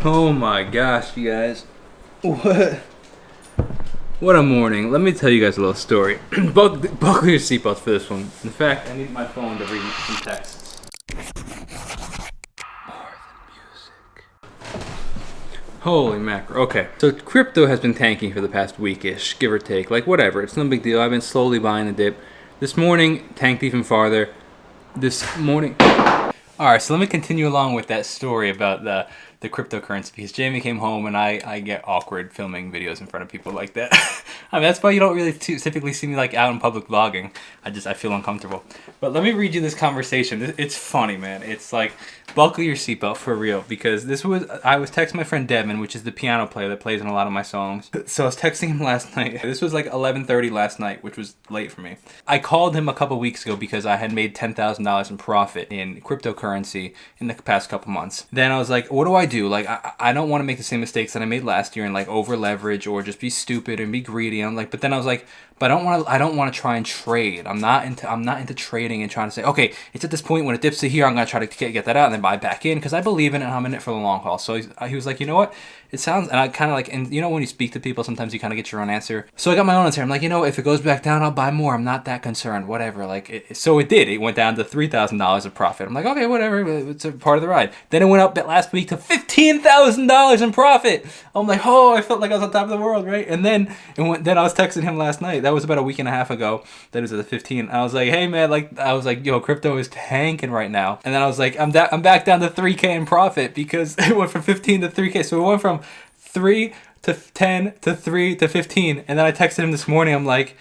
Oh my gosh, you guys. What a morning. Let me tell you guys a little story. Buckle your seatbelts for this one. In fact, I need my phone to read some texts. More than music. Holy mackerel. Okay. So crypto has been tanking for the past weekish, give or take. Like whatever. It's no big deal. I've been slowly buying the dip. This morning, tanked even farther. This morning... Alright, so let me continue along with that story about the cryptocurrency, because Jamie came home and I get awkward filming videos in front of people like that. I mean, that's why you don't really typically see me like out in public vlogging. I feel uncomfortable. But let me read you this conversation. It's funny, man. It's like, buckle your seatbelt for real, because I was texting my friend Devin, which is the piano player that plays in a lot of my songs. So I was texting him last night. This was like 11:30 last night, which was late for me. I called him a couple weeks ago because I had made $10,000 in profit in cryptocurrency in the past couple months. Then I was like, what do I do? Like, I don't want to make the same mistakes that I made last year and like over leverage or just be stupid and be greedy. I'm like, but then I was like, but I don't want to try and trade. I'm not into trading and trying to say, okay, it's at this point when it dips to here, I'm gonna try to get that out and then buy back in, because I believe in it and I'm in it for the long haul. So he was like, you know what? It sounds, and I kind of like, and you know when you speak to people, sometimes you kind of get your own answer. So I got my own answer. I'm like, you know, if it goes back down, I'll buy more. I'm not that concerned. Whatever. Like, so it did. It went down to $3,000 of profit. I'm like, okay, whatever. It's a part of the ride. Then it went up last week to $15,000 in profit. I'm like, oh, I felt like I was on top of the world, right? And then then I was texting him last night. That was about a week and a half ago. That was at the 15. I was like, hey man, I was like, yo, crypto is tanking right now. And then I was like, I'm back down to 3K in profit, because it went from 15 to 3K. So it went from 3 to 10 to 3 to 15. And then I texted him this morning. I'm like,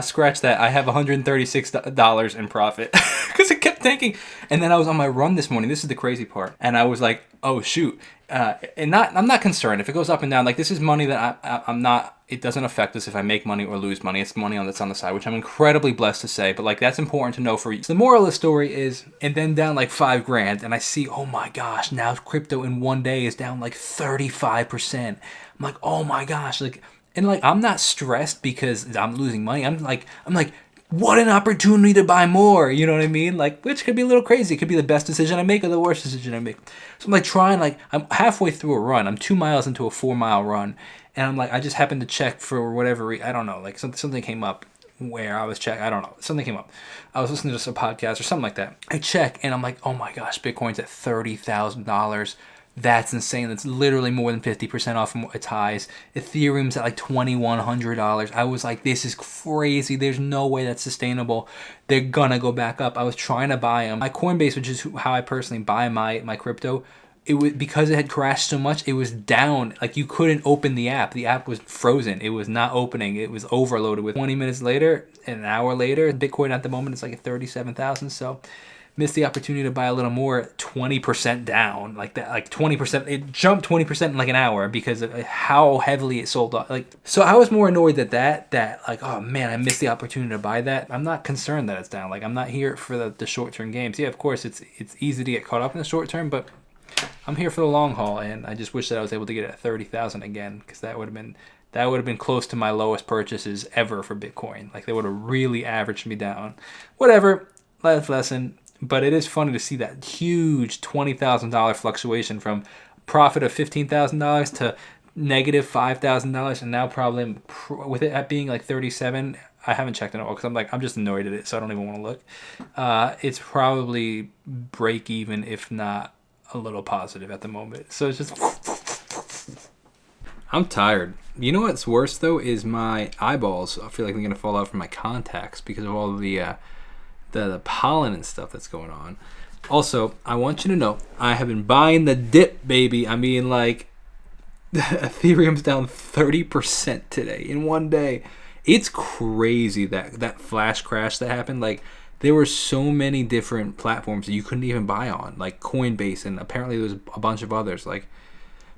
scratch that. I have $136 in profit because it kept tanking. And then I was on my run this morning. This is the crazy part. And I was like, oh shoot. I'm not concerned if it goes up and down. Like, this is money that I'm not. It doesn't affect us if I make money or lose money. It's money that's on the side, which I'm incredibly blessed to say. But like, that's important to know for you. So the moral of the story is, and then down like $5,000, and I see, oh my gosh, now crypto in one day is down like 35%. I'm like, oh my gosh, like, and like, I'm not stressed because I'm losing money. I'm like, what an opportunity to buy more. You know what I mean? Like, which could be a little crazy. It could be the best decision I make or the worst decision I make. So I'm like I'm halfway through a run. I'm 2 miles into a 4-mile run. And I'm like, I just happened to check for whatever I don't know, like something came up where I was checking. I don't know. Something came up. I was listening to some podcast or something like that. I check and I'm like, oh my gosh, Bitcoin's at $30,000. That's insane. That's literally more than 50% off from its highs. Ethereum's at like $2,100. I was like, this is crazy. There's no way that's sustainable. They're gonna go back up. I was trying to buy them. My Coinbase, which is how I personally buy my crypto, it was, because it had crashed so much, it was down. Like, you couldn't open the app. The app was frozen. It was not opening. It was overloaded. With 20 minutes later, an hour later, Bitcoin at the moment is like at 37,000. So missed the opportunity to buy a little more. 20% down, like that, like 20%. It jumped 20% in like an hour because of how heavily it sold off. Like, so I was more annoyed that like, oh man, I missed the opportunity to buy that. I'm not concerned that it's down. Like, I'm not here for the short-term games. Yeah, of course, it's easy to get caught up in the short term, but I'm here for the long haul, and I just wish that I was able to get it at 30,000 again, because that would have been close to my lowest purchases ever for Bitcoin. Like, they would have really averaged me down. Whatever, life lesson. But it is funny to see that huge $20,000 fluctuation from profit of $15,000 to negative $5,000, and now probably with it at being like 37. I haven't checked it all because I'm just annoyed at it, so I don't even want to look. It's probably break even, if not a little positive at the moment. So it's just, I'm tired. You know what's worse though is my eyeballs. I feel like they're gonna fall out from my contacts because of all of the pollen and stuff that's going on. Also, I want you to know I have been buying the dip, baby. I mean, like, Ethereum's down 30% today in one day. It's crazy that flash crash that happened. Like, there were so many different platforms that you couldn't even buy on, like Coinbase, and apparently there was a bunch of others. Like,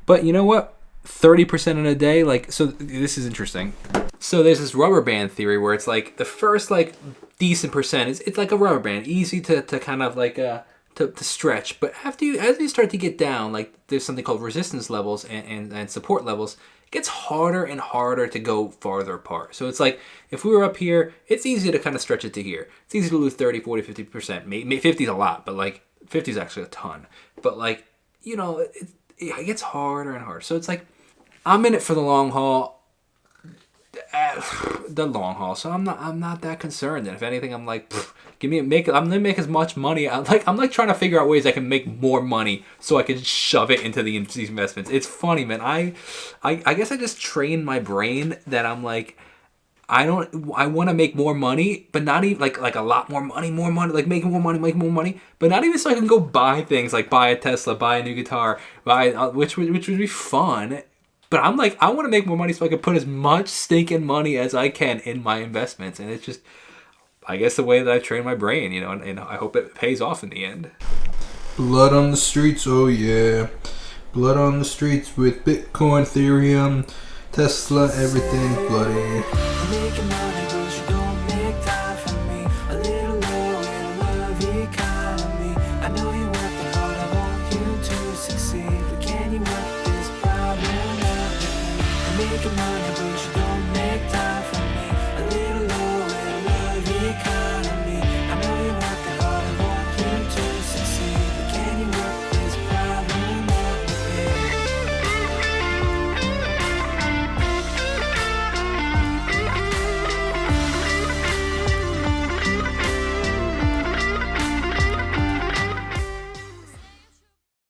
but you know what? 30% in a day. Like, so this is interesting. So there's this rubber band theory where it's like the first like decent percent it's like a rubber band, easy to kind of like to stretch. But as you start to get down, like there's something called resistance levels and support levels. It gets harder and harder to go farther apart. So it's like, if we were up here, it's easy to kind of stretch it to here. It's easy to lose 30, 40, 50%. Maybe 50 is a lot, but like 50 is actually a ton. But like, you know, it gets harder and harder. So it's like I'm in it for the long haul. The long haul, so I'm not that concerned. And if anything, I'm like, I'm gonna make as much money. I'm like trying to figure out ways I can make more money so I can shove it into these investments. It's funny, man. I guess I just train my brain that I'm like, I want to make more money, but not even like a lot more money, like make more money, but not even so I can go buy things like buy a Tesla, buy a new guitar, which would be fun. But I'm like, I want to make more money so I can put as much stinking money as I can in my investments. And it's just, I guess, the way that I train my brain, and I hope it pays off in the end. Blood on the streets, oh yeah. Blood on the streets with Bitcoin, Ethereum, Tesla, everything bloody.